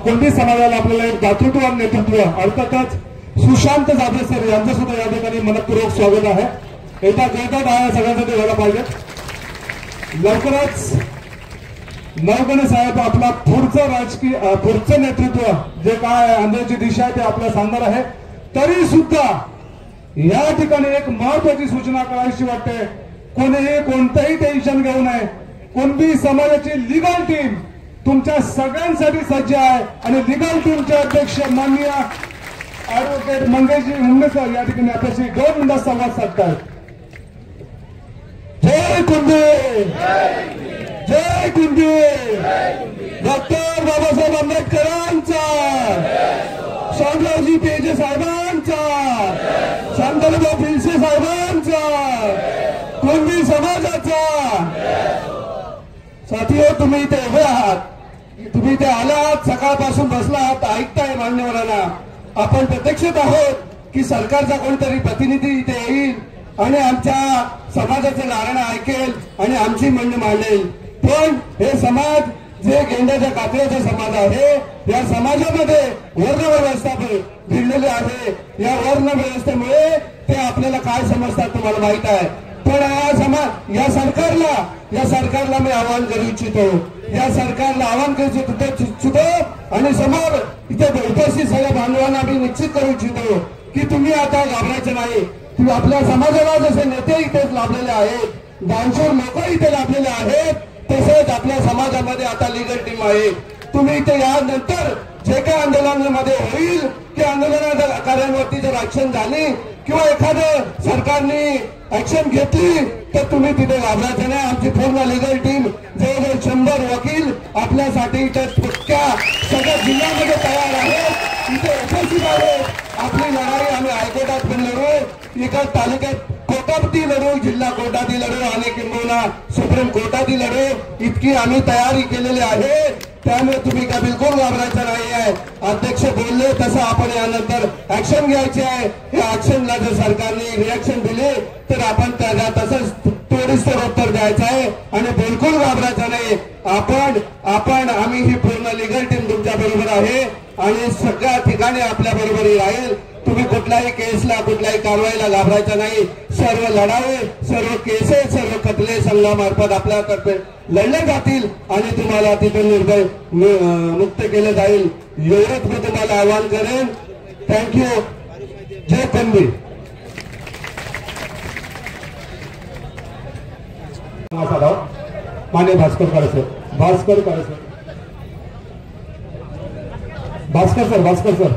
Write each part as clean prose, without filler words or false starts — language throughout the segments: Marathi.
कोणती समाजाला आपल्याला एक दातृत्व आणि नेतृत्व अर्थातच सुशांत जाधव सर यांचं सुद्धा या ठिकाणी मनपूर्वक स्वागत आहे. एकदा जोरदार टाळ्या सगळ्यांसाठी व्हायला पाहिजे. लवकरच नवगणे साहेब आपला पुढचं नेतृत्व जे काय आंदोलनाची दिशा आहे ते आपल्याला सांगणार आहे. तरी सुद्धा या ठिकाणी एक महत्वाची सूचना करायची वाटते. कोणीही कोणतंही टेन्शन घेऊ नये. कुणबी समाजाची लिगल टीम तुमच्या सगळ्यांसाठी सज्ज आहे आणि लिगल टीमचे अध्यक्ष माननीय ऍडव्होकेट मंगेशजी हुंडे सर या ठिकाणी आपल्याशी 2 मिनिटात संवाद साधतात. जय कुणबी, जय कुणबी. डॉक्टर बाबासाहेब आंबेडकरांचा, शामरावजी पेजे साहेबांचा, शांतनुभाऊ पिलसे साहेबांचा, कुणबी समाजाचा. साथीहो, तुम्ही इथे उभे आहात, तुम्ही इथे आलात, सकाळपासून बसलात, ऐकताय मान्यवरांना. आपण प्रत्यक्षात आहोत की सरकारचा कोणीतरी प्रतिनिधी इथे येईल आणि आमच्या समाजाचं गाणं ऐकेल आणि आमची म्हणणी मांडेल. पण हे समाज जे गेंड्याच्या कातऱ्याचा समाज आहे, या समाजामध्ये वर्ण व्यवस्था भिडलेली आहे. या वर्ण व्यवस्थेमुळे ते आपल्याला काय समजतात तुम्हाला माहित आहे. पण या सरकारला मी आवाहन करू इच्छितो, या सरकारला आवाहन करू इच्छितो आणि समोर इथे उपस्थित सगळ्या बांधवांना मी निश्चित करू इच्छितो की तुम्ही आता घाबरायचं नाही. तुम्ही आपल्या समाजाला जसे नेते इथे लाभलेले आहेत, दानशूर लोक इथे लाभलेले आहेत, तसेच आपल्या समाजामध्ये आता लिगल टीम आहे. तुम्ही इथे यानंतर जे काही आंदोलनामध्ये होईल त्या आंदोलनाच्या कार्यांवरती जर ऍक्शन झाली किंवा एखादं सरकारने ऍक्शन घेतली तर तुम्ही तिथे घाबरायचं नाही. आमची पूर्ण लिगल टीम जवळजवळ 100 वकील आपल्यासाठी इथे सगळ्या जिल्ह्यामध्ये तयार आहेत, इथे उपस्थित आहेत. आपली लढाई आम्ही हायकोर्टात पण लढू, एका तालुक्यात कोर्टातही लढू, जिल्हा कोर्टातही लढू आणि किंबहुना सुप्रीम कोर्टातही लढू. इतकी आम्ही तयारी केलेली आहे. त्यामुळे तुम्ही का बिलकुल घाबरायचं नाही आहे. अध्यक्ष बोलले तसं आपण यानंतर ऍक्शन घ्यायची आहे. या ऍक्शनला जर सरकारने रिॲक्शन दिली तर आपण त्याला तसंच तोडीसतोड उत्तर द्यायचं आहे आणि बिलकुल घाबरायचं नाही. आम्ही ही पूर्ण लिगल टीम तुमच्या बरोबर आहे आणि सगळ्या ठिकाणी आपल्या बरोबर राहील. तुम्ही कुठल्याही केसला कुठल्याही कारवाईला घाबरायचं नाही. सर्व लढाई, सर्व केसेस, सर्व खटले संघामार्फत आपल्यातर्फे लढले जातील आणि तुम्हाला तिथून निर्भय मुक्त केलं जाईल. एवढंच मी तुम्हाला आवाहन करेन. थँक्यू. जय कुणबी. मान्य Bhaskar sir, Bhaskar sir.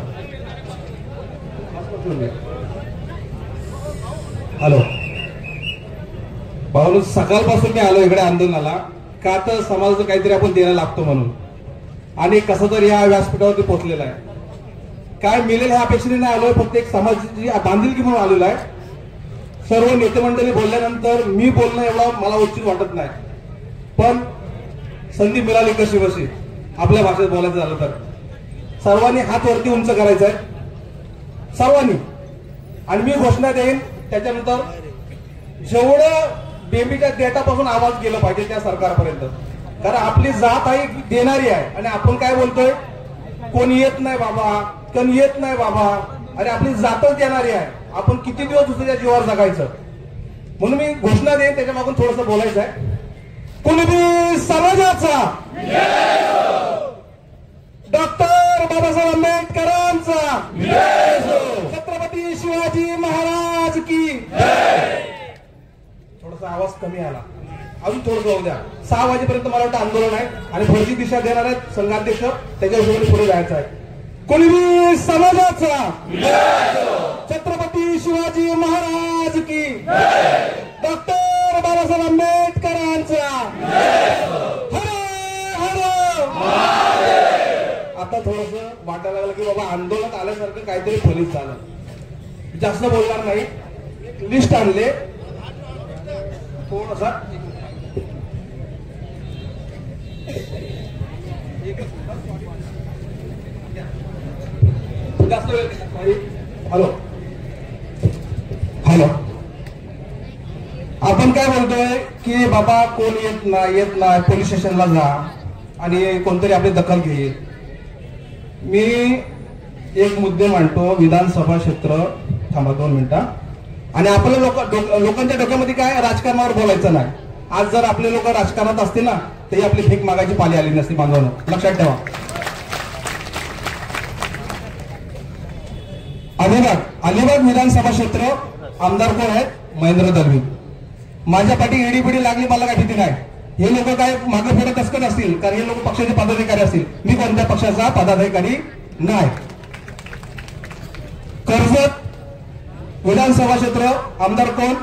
Hello भाऊ, सकाळपासून मी आलो इकडे आंदोलनाला का तर समाजाचं काहीतरी आपण द्यायला लागतो म्हणून, आणि कसं तर या व्यासपीठावरती पोहोचलेला आहे. काय मिळेल ह्या अपेक्षेने नाही आलोय, फक्त एक समाजाची बांधिलकी म्हणून आलेलो आहे. सर्व नेते मंडळी बोलल्यानंतर मी बोलणं एवढं मला उचित वाटत नाही, पण संधी मिळाली कशी बशी आपल्या भाषेत बोलायचं झालं तर सर्वांनी हात वरती उंच करायचा आहे, सर्वांनी. आणि मी घोषणा देईन त्याच्यानंतर जेवढं बेबीच्या डेटापासून आवाज गेला पाहिजे त्या सरकारपर्यंत. कारण आपली जात आहे देणारी आहे आणि आपण काय बोलतोय, कोणी येत नाही बाबा, कोणी येत नाही बाबा, अरे आपली जातच देणारी आहे. आपण किती दिवस दुसऱ्या जीवावर जगायचं. म्हणून मी घोषणा देईन, त्याच्या मागून थोडंसं बोलायचं आहे. कुणबी समाजाचा, डॉक्टर बाबासाहेब आंबेडकरांचा, छत्रपती शिवाजी महाराज की. थोडासा आवाज कमी आला, अजून थोडं होऊ द्या. 6 वाजेपर्यंत मला वाटतं आंदोलन आहे आणि पुढची दिशा देणार आहेत संघाध्यक्ष, त्याच्या हिशोबाने पुढे जायचं आहे. कुणबी समाजाचा, छत्रपती शिवाजी महाराज की, डॉक्टर बाबासाहेब आंबेडकरांचा. आता थोडस वाटायला लागलं की बाबा आंदोलन आल्यासारखं काहीतरी फलित झालं. जास्त बोलणार नाही, लिस्ट आणले थोडासा. जास्त वेळ. हॅलो, आपण काय बोलतोय की बाबा कोण येत नाही पोलीस स्टेशनला जा आणि कोणतरी आपली दखल घेईल. मी एक मुद्दे मांडतो. विधानसभा क्षेत्र, थांबा 2 मिनिटं. आणि आपल्या लोकांच्या डोक्यामध्ये काय, राजकारणावर बोलायचं नाही. आज जर आपले लोक राजकारणात असतील ना, तरी आपली भीक मागायची पाली आली नसती बांधवांनो, लक्षात ठेवा. अलिबाग विधानसभा क्षेत्र, आमदार कोण आहेत? महेंद्र दलवी. माझ्या पाठी एडीपिडी लागली, मला काय भीती नाही. हे लोक काय मागे पुढे कसं असतील, कारण हे लोक पक्षाचे पदाधिकारी असतील. मी कोणत्या पक्षाचा पदाधिकारी नाही. कर्जत विधानसभा क्षेत्र, आमदार कोण?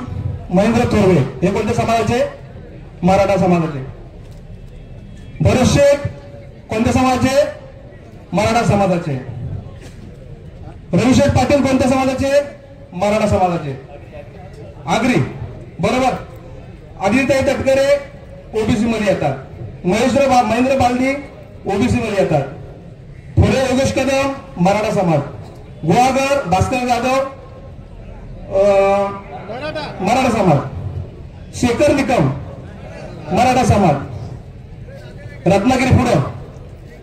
महेंद्र थोरवे. हे कोणत्या समाजाचे? मराठा समाजाचे. भरत शेठ कोणत्या समाजाचे? मराठा समाजाचे. रविशेठ पाटील कोणत्या समाजाचे? मराठा समाजाचे. आगरी, बरोबर. आदित्य तटकरे ओबीसी मध्ये येतात. महेंद्र बालदी ओबीसी मध्ये येतात. फुले योगेश कदम मराठा समाज. गुहागर भास्कर जाधव मराठा समाज. शेखर निकम मराठा समाज. रत्नागिरी पुढं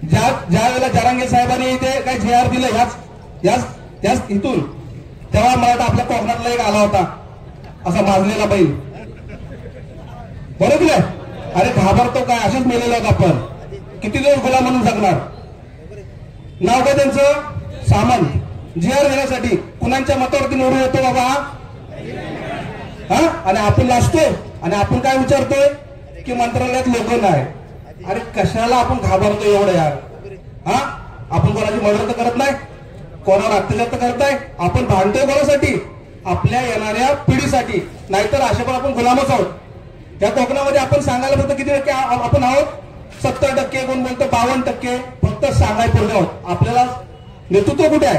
ज्या वेळेला जरांगे साहेबांनी इथे काय JR दिलं याच इथून, तेव्हा मराठा आपल्या कोकणातला एक आला होता, असा माजलेला बैल, बरोबर आहे. अरे घाबरतो काय, असेच मेलेलो आहोत आपण. किती दिवस गुलाम म्हणून जगणार? नाव काय त्यांचं? सामंत. JR देण्यासाठी कुणाच्या मतावरती निवडून येतो बाबा हा? आणि आपण लाजतो आणि आपण काय विचारतोय की मंत्रालयात लोक नाही. अरे कशाला आपण घाबरतो एवढं यार? हा, आपण कोणाची मदत तर करत नाही, कोणावर अत्याचार तर करत नाही. आपण भांडतोय कोणासाठी? आपल्या येणाऱ्या पिढीसाठी. नाहीतर अशा पण आपण गुलामच आहोत. या कोकणामध्ये आपण सांगायला फक्त किती टक्के आपण आहोत? 70%. कोण बोलतो 52%. फक्त सांगायपुरते आहोत. आपल्याला नेतृत्व कुठे आहे?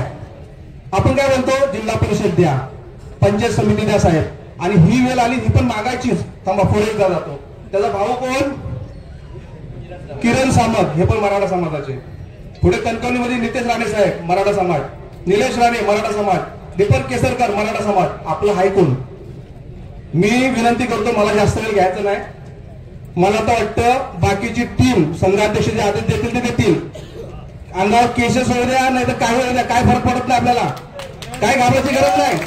आपण काय बोलतो? जिल्हा परिषद द्या, पंचायत समिती द्या साहेब. आणि ही वेळ आली, ही पण मागायचीच. थांबा, पुढे जातो. त्याचा भाऊ कोण? किरण सामंत, हे पण मराठा समाजाचे. पुढे कणकवलीमध्ये नितेश राणे साहेब मराठा समाज. निलेश राणे मराठा समाज. दीपक केसरकर मराठा समाज. आपलं हाय कोण? मी विनंती करतो, मला जास्त वेळ घ्यायचं नाही. मला तर वाटतं बाकीची टीम, संघाध्यक्ष जे आदेश देतील ते देतील. अंगावर केसेस होऊ द्या, नाही तर काय होऊ द्या, काय फरक पडत नाही आपल्याला. काय घाबरायची गरज नाही.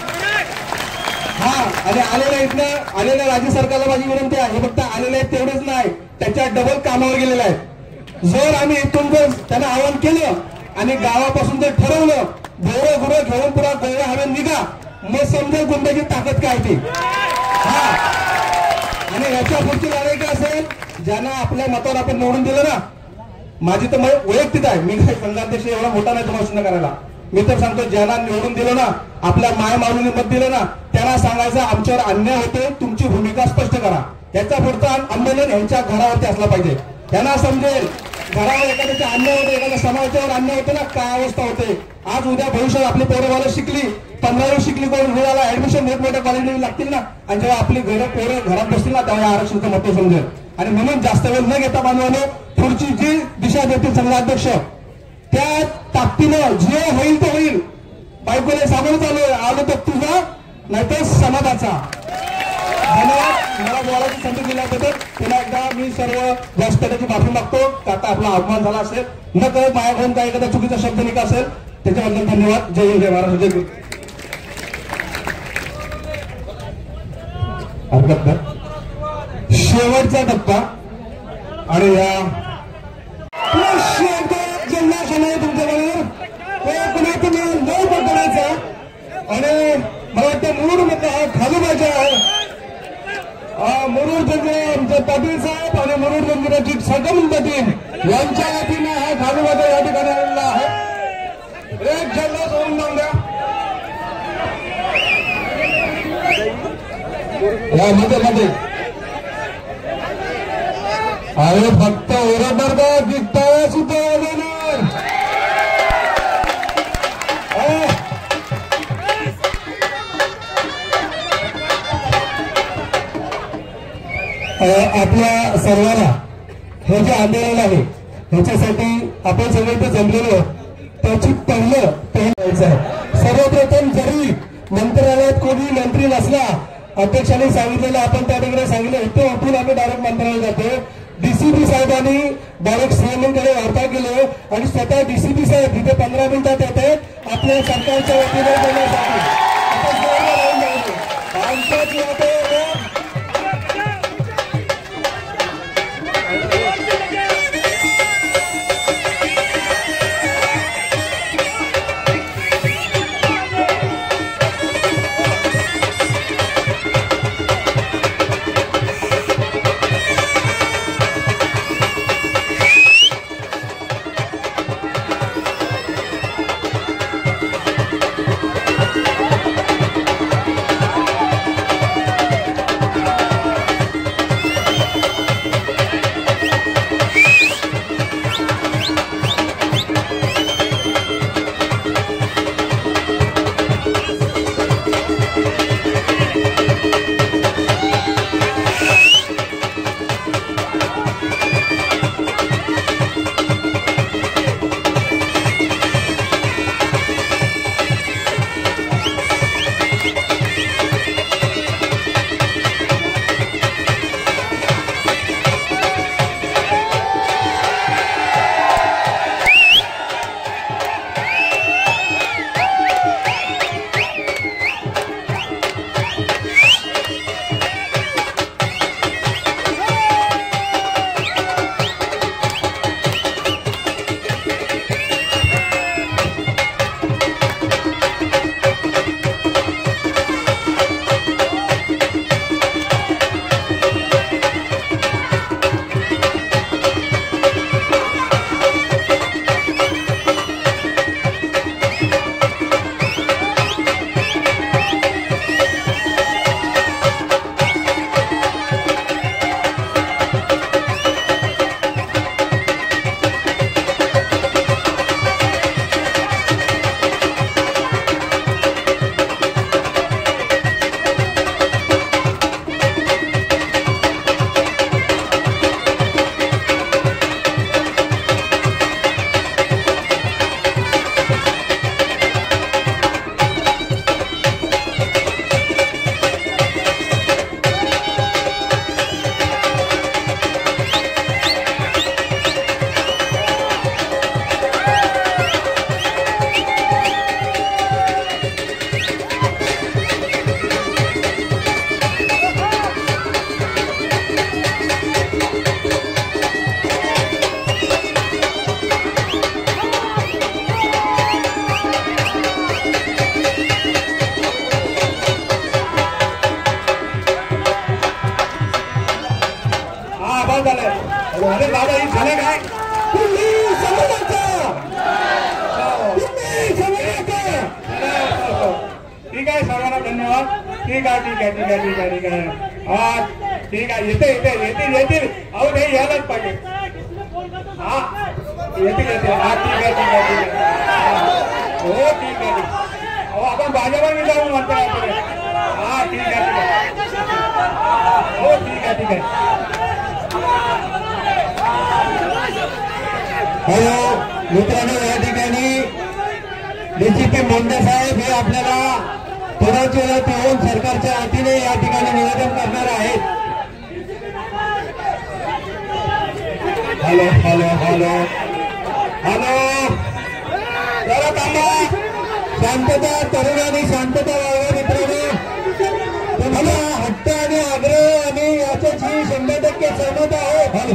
हा, आणि आलेल्या राज्य सरकारला माझी विनंती आहे, हे फक्त आलेले आहेत तेवढेच नाही, त्याच्या डबल कामावर गेलेले आहेत. जर आम्ही इथून जर त्यांना आवाहन केलं आणि गावापासून जर ठरवलं बोरं गुरं घेऊन पुरा गोवा हवे निघा, मग समजा गुंड्याची ताकद काय ती. हा, आणि याच्या पुढची लढाई काय असेल? ज्यांना आपल्या मतावर आपण निवडून दिलं ना, माझी तर वैयक्तिक आहे, मी काही संघाध्यक्ष एवढा मोठा नाही तुम्हाला करायला. मी तर सांगतो, ज्यांना निवडून दिलं ना, आपल्या माय माऊलीने मत दिलं ना, त्यांना सांगायचं आमच्यावर अन्याय होते, तुमची भूमिका स्पष्ट करा. याचा पुढचा आंदोलन यांच्या घरावरती असला पाहिजे. त्यांना समजेल घरावर एखाद्याचा अन्याय होते, एखाद्या समाजावर अन्याय होते ना, काय अवस्था होते. आज उद्या भविष्यात आपली पोरं शिकली, 15वी शिकली, कोण वेळाला ऍडमिशन मोठमोठ्या कॉलेजमध्ये लागतील ना, आणि जेव्हा आपली पोरं घरात बसतील ना, तेव्हा आरक्षणाचं महत्व समजेल. आणि म्हणून जास्त वेळ न घेता बांधवानो, पुढची जी दिशा देतील संघाध्यक्ष, त्या ताकदीनं जे होईल ते होईल. बायकोला सामोरं चालू आलो तर तुझा, नाहीतर समाजाचा. धन्यवाद. मला बोलायची संधी दिल्याबद्दल पुन्हा एकदा मी सर्व व्यासपीठाची माफी मागतो. आता आपला अपमान झाला असेल, न कळत माझ्याकडून काही एखादा चुकीचा शब्द निघा असेल, त्याच्याबद्दल धन्यवाद. जय हिंद, जय महाराष्ट्र, जय गुरु. हरकत नाही. शेवटचा टप्पा आणि या जिल्हा समय तुमच्याकडे कोकणातून नऊ पकडण्याचा. आणि मला वाटतं मुरुड मधला हा खालूबाजा आहे. मुरुड बंदिरा आमचे पाटील साहेब आणि मुरुड बंदिराची संगम टीम यांच्या वतीने हा खालूबाजा या ठिकाणी आलेला आहे. एक झेंडा सोडून लावून द्या या मध्ये. अरे फक्त ओरडणार का, दिसताय सुद्धा ओरडणार. आपल्या सर्वांना हे जे आंदोलन आहे ह्याच्यासाठी आपण सगळे इथे जमलेलो, त्याची पहिलं व्हायचं आहे. सर्वप्रथम जरी मंत्रालयात कोणी मंत्री नसला, अध्यक्षांनी सांगितलेलं आपण त्या ठिकाणी सांगितलं, इथे उठून आम्ही डायरेक्ट मंत्रालयात जातो. DCP साहेबांनी डायरेक्ट सीएमओकडे वार्ता केली आणि स्वतः डीसीपी साहेब तिथे 15 मिनिटात येते आपल्या सरकारच्या वतीने बोलण्यासाठी. अरे दादा ही झालं काय ठीक आहे सर्वांना धन्यवाद. ठीक आहे ठीक आहे ठीक आहे ठीक आहे ठीक आहे हा ठीक आहे येते येते येतील येतील अहो नाही यायलाच पाहिजे हा येतील येतील हा ठीक आहे ठीक आहे ठीक आहे हो ठीक आहे अहो आपण भाजपा जाऊन म्हणतो हा ठीक आहे ठीक आहे हो ठीक आहे ठीक आहे. हॅलो मित्रांनो, या ठिकाणी डीजीपी मोंडे साहेब हे आपल्याला थोड्याच वेळात येऊन सरकारच्या वतीने या ठिकाणी निवेदन करणार आहेत. हॅलो हॅलो हॅलो हॅलो जरा थांबा, शांतता तरुणांनी शांतता वाढवा मित्रांनो. तुम्हाला हट्ट आणि आग्रह आणि याच्याशी 100% सहमत आहे. Hello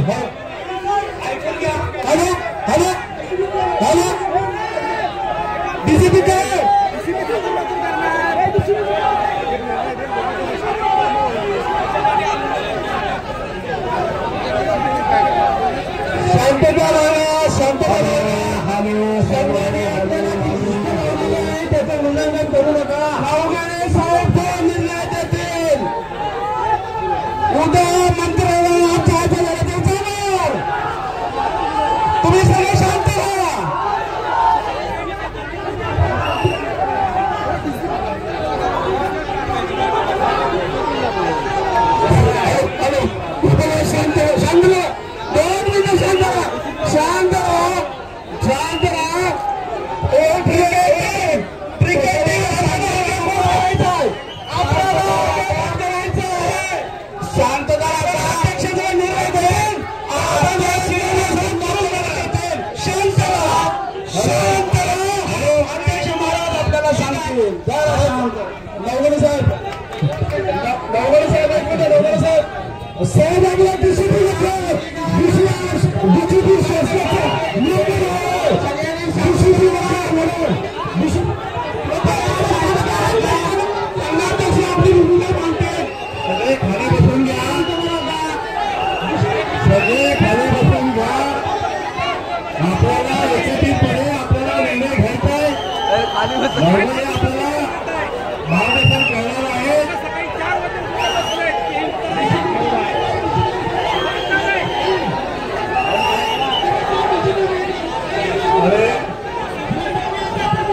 hello hello hello DCP काय शांतता राहा शांतता हॅलो सर्वांनी त्याचं उल्लंघन करू नका. अवघडे साहेब तो निर्णय देतील उद्या मंत्र्याला तुम्ही सगळे शांत राहा. पाहिजे. नवगणे साहेब एक मिनिट. नवगणे साहेब साहेब आपला डीसीपी विश्वास डीसीपी शासनाचा आपली भूमिका मांडते. सगळे खाली बसून घ्या. सगळे खाली बसून घ्या. आपल्याला एकत्रितपणे आपल्याला निर्णय घ्यायचा आहे. आपल्याला मार्गदर्शन करणार आहे.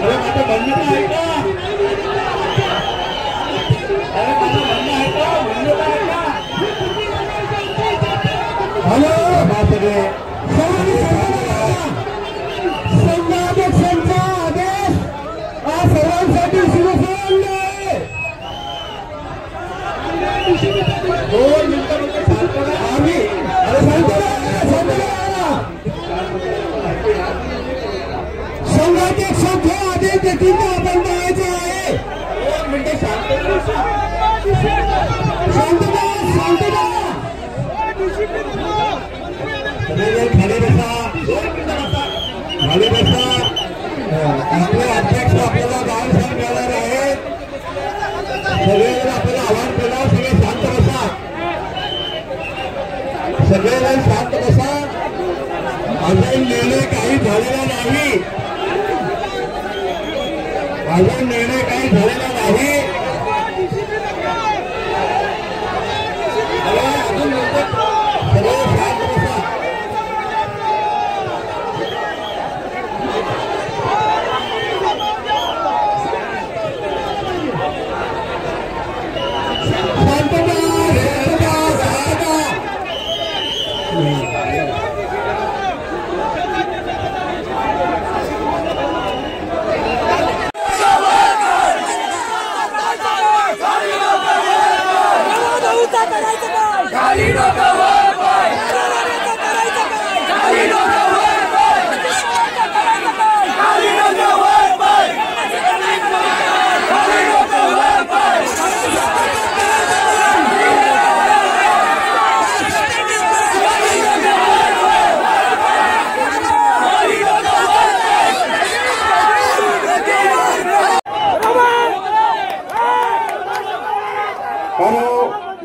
अरे माझं म्हणणं आहे का? अरे माझं म्हणणं आहे का? म्हणणं आहे का? हॅलो सगळे संघाध्यक्षांचा आदेश आज सर्वांसाठी शिवसेना 2 मिनिटं आम्ही अरे संघाध्यक्षांचा आदेश देखील आपण पाहायचे आहे. 2 मिनिटं शांतता. खाली बसा. खाली बसा. आपले अध्यक्ष आपल्याला गाव सांग करणार आहेत. सगळेजण आपल्याला आवाहन केलं. सगळे शांत बसा. सगळेजण शांत बसा. अजून निर्णय काही झालेला नाही. अजून निर्णय काही झालेला नाही. सगळे शांत बसा.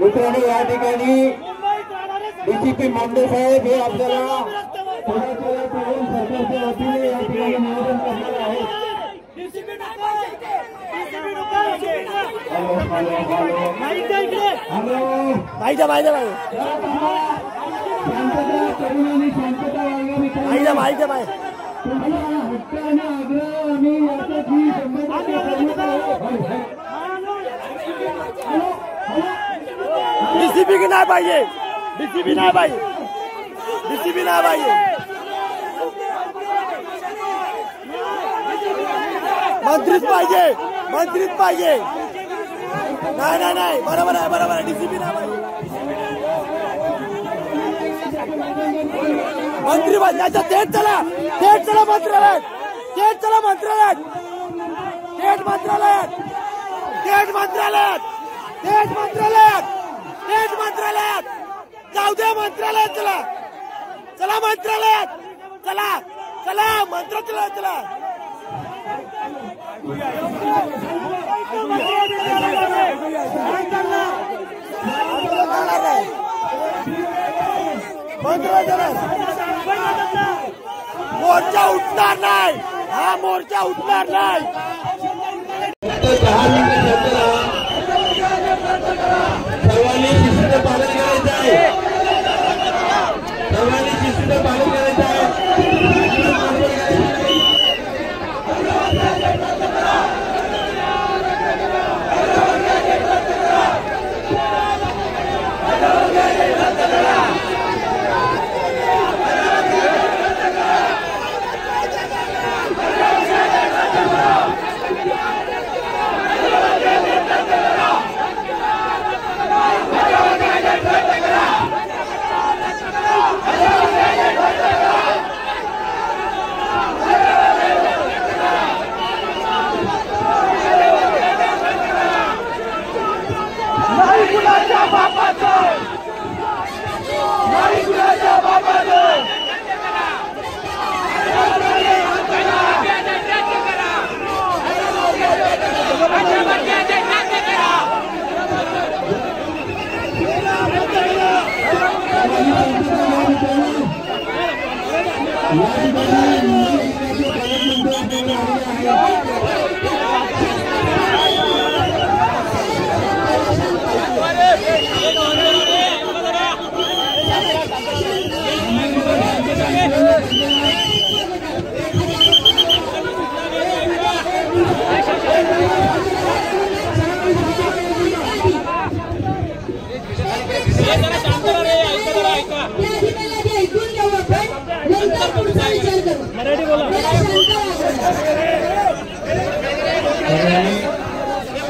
मित्रांनो या ठिकाणी डीसीपी मांडे साहेब हे आपल्याला सरकारच्या वतीने या ठिकाणी निवेदन करणार आहेत. डीसीपी की नाही पाहिजे. डीसीपी नाही पाहिजे. डीसीपी नाही पाहिजे. मंत्रीच पाहिजे. मंत्रीच पाहिजे. नाही नाही नाही बरोबर आहे. बरोबर आहे. डीसीपी नाही पाहिजे. मंत्री पाहिजे. थेट चला. थेट चला मंत्रालयात. थेट चला मंत्रालयात. थेट मंत्रालयात. थेट मंत्रालयात. थेट मंत्रालयात. थेट मंत्रालयात. जाऊ द्या मंत्रालयात. चला चला मंत्रालयात. चला चला मंत्रालयात. चला मोर्चा उठणार नाही. हा मोर्चा उठणार नाही. सर्वांनी शिस्तीचं पालन करायचं आहे. सर्वांनी शिस्तीचं पालन करायचं आहे.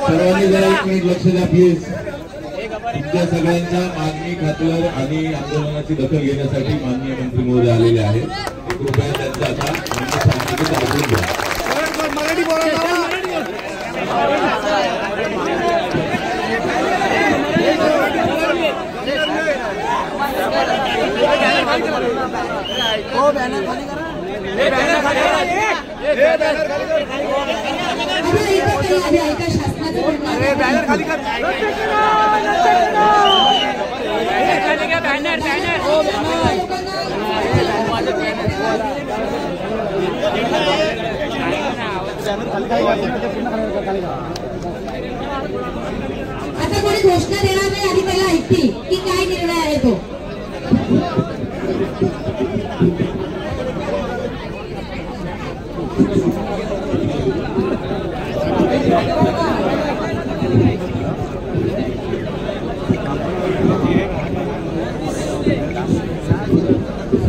सर्वांनी जरा एक मिनिट लक्ष द्या प्लीज. तुमच्या सगळ्यांच्या मागणी खात्यावर आणि आंदोलनाची दखल घेण्यासाठी माननीय मंत्री महोदय आलेले आहेत. कृपया त्यांचा आता ऐकून घ्या. बॅनर खाली कर. आता कोणी घोषणा देणार नाही आणि पहिला ऐकतील की काय निर्णय आहे तो.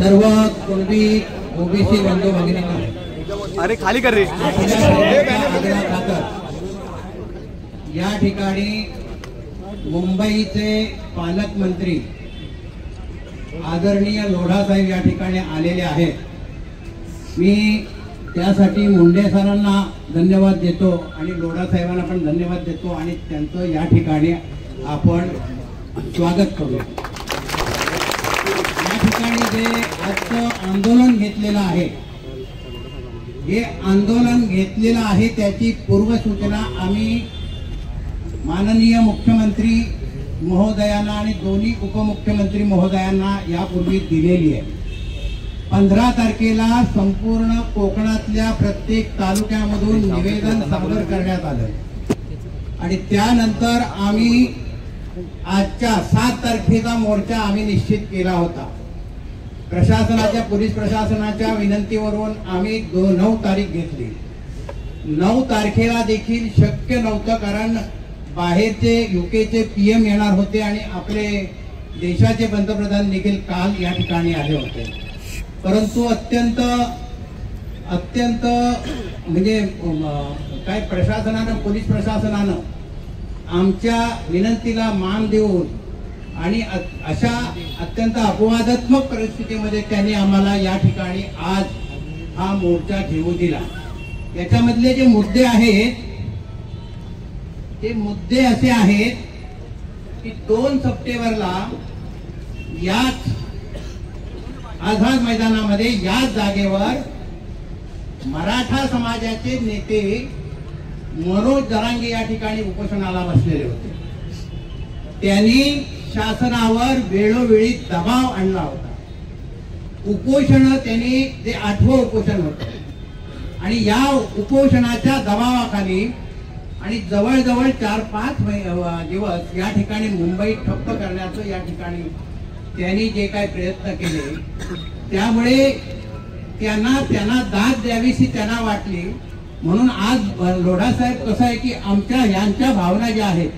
सर्व कुणबी ओबीसी बंधू भगिनींना अरे खाली कर रे. या ठिकाणी मुंबईचे पालकमंत्री आदरणीय लोढा साहेब या ठिकाणी आलेले आहेत. मी त्यासाठी मुंडे सरांना धन्यवाद देतो आणि लोढा साहेबांना पण धन्यवाद देतो आणि त्यांचं या ठिकाणी आपण स्वागत करूया. या ठिकाणी जे आजचं आंदोलन घेतलेलं आहे, हे आंदोलन घेतलेलं आहे त्याची पूर्वसूचना आम्ही माननीय मुख्यमंत्री महोदयांना आणि दोन्ही उपमुख्यमंत्री महोदयांना यापूर्वी दिलेली आहे. 15 तारखेला संपूर्ण कोकणातल्या प्रत्येक तालुक्यामधून निवेदन सादर करण्यात आलं आणि त्यानंतर आम्ही आजच्या 7 तारखेचा मोर्चा आम्ही निश्चित केला होता. प्रशासनाच्या पोलीस प्रशासनाच्या विनंतीवरून आम्ही 9 तारीख घेतली. 9 तारखेला देखील शक्य नव्हतं कारण बाहेरचे युकेचे PM येणार होते आणि आपले देशाचे पंतप्रधान देखील काल या ठिकाणी आले होते. परंतु अत्यंत म्हणजे काय प्रशासनानं पोलीस प्रशासनानं आमच्या विनंतीला मान देऊन आणि अशा अत्यंत अपवादात्मक परिस्थितीमध्ये त्यांनी आम्हाला या ठिकाणी आज हा मोर्चा घेऊ दिला. याच्यामधले जे मुद्दे आहेत ते मुद्दे असे आहेत की 2 सप्टेंबरला याच आझाद मैदानामध्ये याच जागेवर मराठा समाजाचे नेते मनोज जरांगे या ठिकाणी उपोषणाला बसलेले होते. त्यांनी शासनावर वेळोवेळी दबाव आणला होता. उपोषण त्यांनी जे 8वं उपोषण होतं आणि या उपोषणाच्या दबावाखाली आणि जवळजवळ 4-5 दिवस या ठिकाणी मुंबई ठप्प करण्याचं या ठिकाणी त्यांनी जे काही प्रयत्न केले त्यामुळे त्यांना दाद द्यावीशी त्यांना वाटली. म्हणून आज लोढा साहेब कसं आहे की यांच्या भावना ज्या आहेत,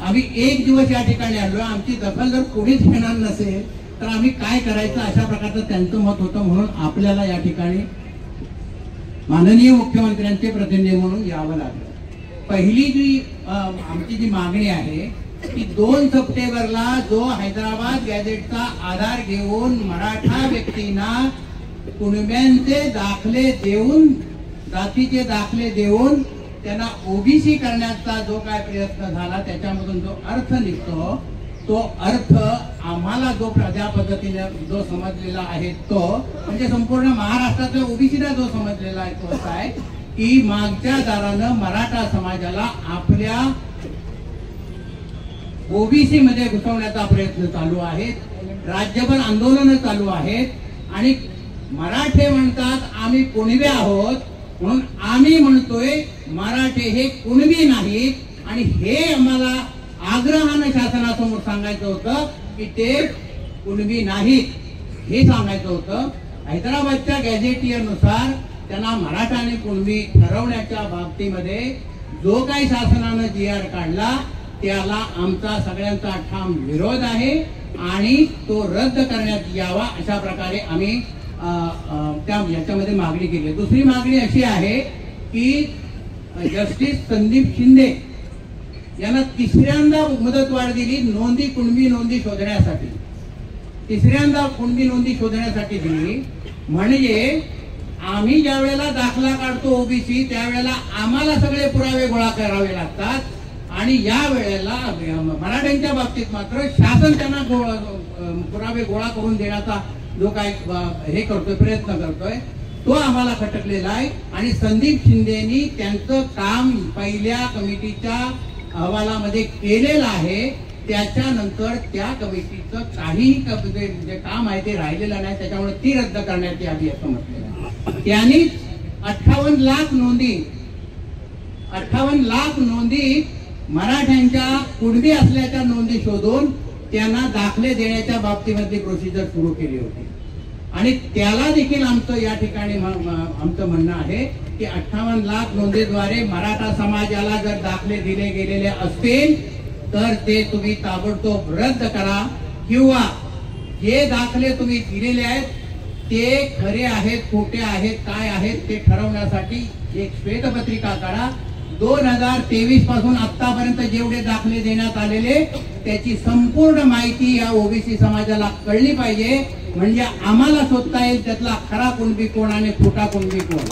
आम्ही 1 दिवस या ठिकाणी आलो, आमची दखल जर कोणीच घेणार नसेल तर आम्ही काय करायचं अशा प्रकारचं त्यांचं मत होतं. म्हणून आपल्याला या ठिकाणी माननीय मुख्यमंत्र्यांचे प्रतिनिधी म्हणून यावं लागलं. पहिली जी आमची जी मागणी आहे की 2 सप्टेंबरला जो हैदराबाद गॅझेटचा आधार घेऊन मराठा व्यक्तींना कुणब्यांचे दाखले देऊन, जातीचे दाखले देऊन त्यांना ओबीसी करण्याचा जो काय प्रयत्न झाला त्याच्यामधून जो अर्थ निघतो तो अर्थ आम्हाला जो ज्या पद्धतीने जो समजलेला आहे तो म्हणजे संपूर्ण महाराष्ट्रातल्या ओबीसीला जो समजलेला आहे तो असा आहे की मागच्या दारानं मराठा समाजाला आपल्या ओबीसी मध्ये घुसवण्याचा प्रयत्न चालू आहे. राज्यभर आंदोलन चालू आहेत आणि मराठे म्हणतात आम्ही कुणबे आहोत म्हणून आम्ही म्हणतोय मराठे हे कुणबी नाहीत आणि हे आम्हाला आग्रहानं शासनासमोर सांगायचं होतं की ते कुणबी नाहीत हे सांगायचं होतं. हैदराबादच्या गॅझेटियरनुसार त्यांना मराठा आणि कुणबी ठरवण्याच्या बाबतीमध्ये जो काही शासनानं GR काढला त्याला आमचा सगळ्यांचा ठाम विरोध आहे आणि तो रद्द करण्यात यावा अशा प्रकारे आम्ही याच्यामध्ये मागणी केली. दुसरी मागणी अशी आहे की जस्टिस संदीप शिंदे यांना तिसऱ्यांदा मुदतवाढ दिली नोंदी कुणबी नोंदी शोधण्यासाठी. तिसऱ्यांदा कुणबी नोंदी शोधण्यासाठी दिली म्हणजे आम्ही ज्या वेळेला दाखला काढतो ओबीसी त्यावेळेला आम्हाला सगळे पुरावे गोळा करावे लागतात आणि या वेळेला मराठ्यांच्या बाबतीत मात्र शासन त्यांना पुरावे गोळा करून देण्याचा जो काय हे करतोय प्रयत्न करतोय तो आम्हाला खटकलेला आहे. आणि संदीप शिंदेनी त्यांचं काम पहिल्या कमिटीच्या अहवालामध्ये केलेलं आहे. त्याच्यानंतर त्या कमिटीचं काहीही जे काम आहे ते राहिलेलं नाही त्याच्यामुळे ती रद्द करण्यात यावी असं म्हटलेलं आहे. त्यांनी 58 लाख नोंदी मराठ्यांच्या कुणबी असल्याच्या नोंदी शोधून त्यांना दाखले देण्याच्या बाबतीमध्ये प्रोसिजर सुरू केली होती आणि त्याला देखील आमचं या ठिकाणी आमचं म्हणणं आहे की 58 लाख नोंदीद्वारे मराठा समाजाला जर दाखले दिले गेलेले असतील तर ते तुम्ही ताबडतोब रद्द करा किंवा जे दाखले तुम्ही दिलेले आहेत ते खरे आहेत खोटे आहेत काय आहेत ते ठरवण्यासाठी एक श्वेतपत्रिका काढा. 2023 पासून आतापर्यंत जेवढे दाखले देण्यात आलेले त्याची संपूर्ण माहिती या ओबीसी समाजाला कळली पाहिजे म्हणजे आम्हाला शोधता येईल त्यातला खरा कुणबी कोण आणि खोटा कुणबी कोण.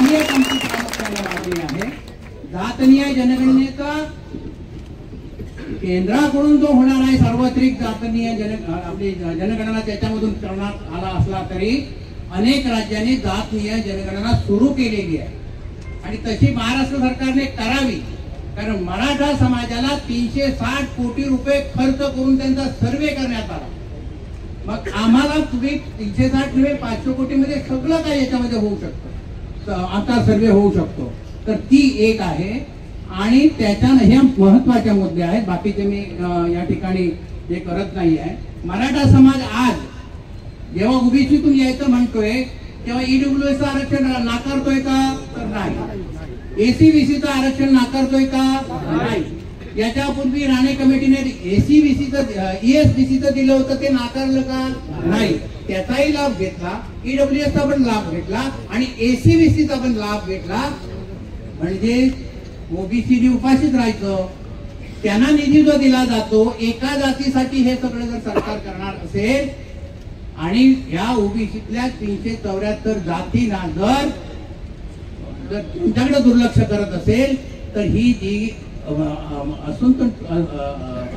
ही एक आमची प्रामुख्याने मागणी आहे. जातनीय जनगणनेचा केंद्राकडून जो होणार आहे सार्वत्रिक जातनीय आपली जनगणना त्याच्यामधून करण्यात आला असला तरी अनेक राज्यांनी जातनीय जनगणना सुरू केलेली आहे आणि तशी महाराष्ट्र सरकारने करावी कारण मराठा समाजाला 360 कोटी रुपये खर्च करून त्यांचा सर्वे करण्यात आला. मग आम्हाला तुम्ही 360 नव्हे 500 कोटीमध्ये सगळं काही याच्यामध्ये होऊ शकतं आता सर्वे होऊ शकतो. तर ती एक आहे आणि त्याच्यानं ह्या महत्वाच्या मुद्दे आहेत बाकीचे मी या ठिकाणी हे करत नाही आहे. मराठा समाज आज जेव्हा ओबीसीतून यायचं म्हणतोय तेव्हा ईडब्ल्यूएसचं आरक्षण नाकारतोय का तर नाही. एसीबीसीचं आरक्षण नाकारतोय का नाही. याच्यापूर्वी राणे कमिटीने एसीबीसीचं ईएसबीसीचं दिलं होतं ते नाकारलं का नाही. त्याचाही लाभ घेतला ईडब्ल्यूएसचा पण लाभ घेतला आणि एसीबीसीचा पण लाभ घेतला म्हणजे ओबीसीने उपाशीच राहायचं. त्यांना निधी जो दिला जातो एका जातीसाठी हे सगळं जर सरकार करणार असेल आणि या ओबीसीतल्या 374 जातींना जर त्यांच्याकडे दुर्लक्ष करत असेल तर ही जी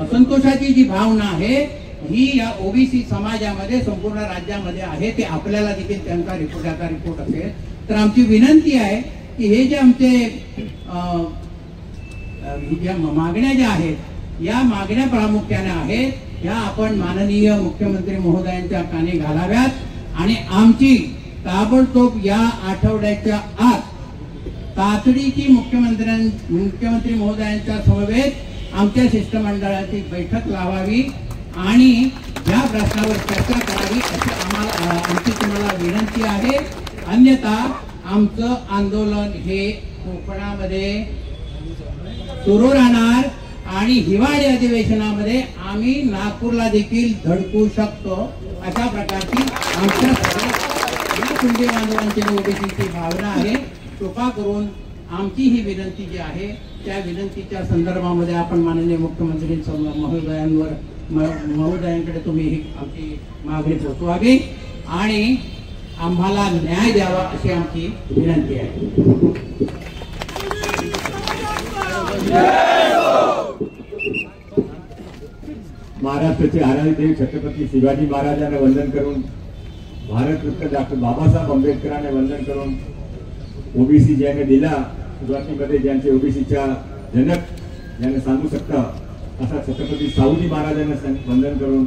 असंतोषाची जी भावना आहे ही या ओबीसी समाजामध्ये संपूर्ण राज्यामध्ये आहे. ते आपल्याला देखील त्यांचा रिपोर्ट असेल तर आमची विनंती आहे की हे जे आमचे ज्या मागण्या ज्या आहेत या मागण्या प्रामुख्याने आहेत या आपण माननीय मुख्यमंत्री महोदयांच्या कानी घालाव्यात आणि आमची ताबडतोब या आठवड्याच्या आत तातडीची मुख्यमंत्री महोदयांच्या समवेत आमच्या शिष्टमंडळाची बैठक लावावी आणि या प्रश्नावर चर्चा करावी अशी आमची तुम्हाला विनंती आहे. अन्यथा आमचं आंदोलन हे कोकणामध्ये सुरू राहणार आणि हिवाळी अधिवेशनामध्ये आम्ही नागपूरला देखील धडकू शकतो अशा प्रकारची आमच्या सगळ्या कुणबी बांधवांची ओबीसीची भावना आहे. कृपा करून आमची ही विनंती जी आहे त्या विनंतीच्या संदर्भामध्ये आपण माननीय मुख्यमंत्री महोदयांकडे तुम्ही ही आमची मागणी पोचवावी आणि आम्हाला न्याय द्यावा अशी आमची विनंती आहे. महाराष्ट्राचे आराध्य छत्रपती शिवाजी महाराजांना वंदन करून भारतरत्न डॉक्टर बाबासाहेब आंबेडकरांना वंदन करून ओबीसी ज्याने दिला सुरुवातीमध्ये ज्यांचे ओबीसीच्या जनक ज्याने सांगू शकता असा छत्रपती शिवाजी महाराजांना वंदन करून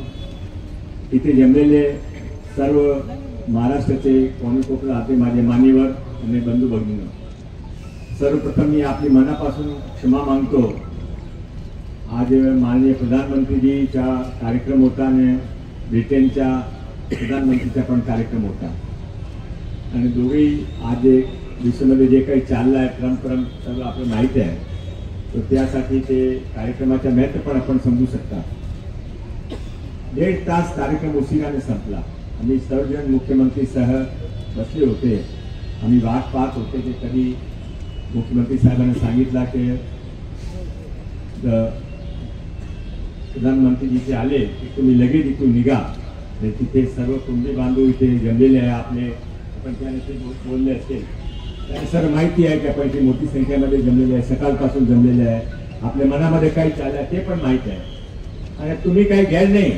इथे जमलेले सर्व महाराष्ट्राचे कोणकोपऱ्याचे माझे मान्यवर आणि बंधू भगिनी, सर्वप्रथम मी आपली मनापासून क्षमा मागतो. आज माननीय प्रधानमंत्रीजीचा कार्यक्रम होता आणि ब्रिटनच्या प्रधानमंत्रीचा पण कार्यक्रम होता आणि दोघेही आज विश्वमध्ये जे काही चाललं आहे क्रम सर्व आपलं माहिती आहे. तर त्यासाठी ते कार्यक्रमाच्या महत्त्व पण आपण समजू शकता. 1.5 तास कार्यक्रम उशिराने संपला. आम्ही सर्वजण मुख्यमंत्रीसह बसले होते. आम्ही वाट पाहत होते की कधी मुख्यमंत्री साहेबांनी सांगितलं की प्रधानमंत्री जिथे आले की तुम्ही लगेच इथून निघा. तिथे सर्व कुंभी बांधव इथे जमलेले आहे. आपण त्याने बोलले असतील त्याने सर्व माहिती आहे की आपण इथे मोठी संख्येमध्ये जमलेले आहे, सकाळपासून जमलेले आहे. आपल्या मनामध्ये काही चाललं आहे ते पण माहीत आहे. आणि तुम्ही काही गैर नाही,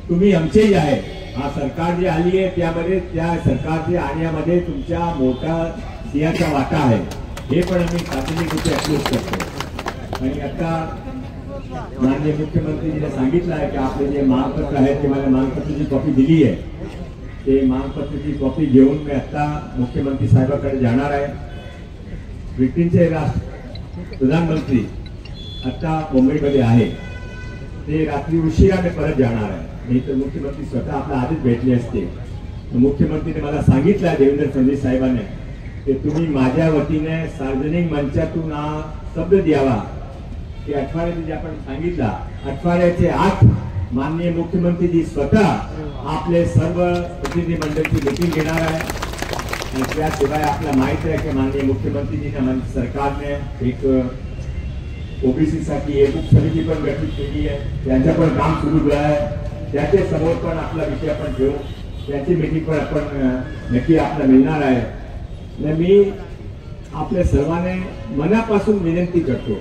तुम्ही आमचेही आहे. हा सरकार जी आली आहे त्यामध्ये त्या सरकारच्या आणण्यामध्ये तुमच्या मोठा सिंहाचा वाटा आहे, हे पण आम्ही सार्वजनिकरित्या अप्रोच करतो. आणि आता माननीय मुख्यमंत्रीजीने सांगितलं आहे की आपले जे मागपत्र आहे ते मला मागपत्राची कॉपी दिली आहे. ते मागपत्राची कॉपी घेऊन मी आता मुख्यमंत्री साहेबांकडे जाणार आहे. ब्रिटनचे प्रधानमंत्री आता मुंबईमध्ये आहे. ते रात्री उशिराने परत जाणार आहे. नाही तर मुख्यमंत्री स्वतः आपल्या आधीच भेटले असते. मुख्यमंत्रीने मला सांगितलं आहे देवेंद्र फडणवीस साहेबांनी की तुम्ही माझ्या वतीने सार्वजनिक मंचातून हा शब्द द्यावा की आठवड्यात जे आपण सांगितला आठवड्याचे 8 माननीय मुख्यमंत्रीजी स्वतः आपले सर्व प्रतिनिधी मंडळाची मीटिंग घेणार आहे. आणि त्याशिवाय आपल्याला माहिती आहे की माननीय मुख्यमंत्रीजीने सरकारने एक ओबीसी साठी एक उपसमिती पण गठीत केली आहे. त्यांचं पण काम सुरू आहे. त्याच्या समोर पण आपला विषय आपण घेऊ. त्याची मीटिंग पण आपण नक्की आपल्याला मिळणार आहे. मी आपल्या सर्वांना मनापासून विनंती करतो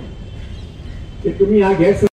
की तुम्ही हा गैरसमज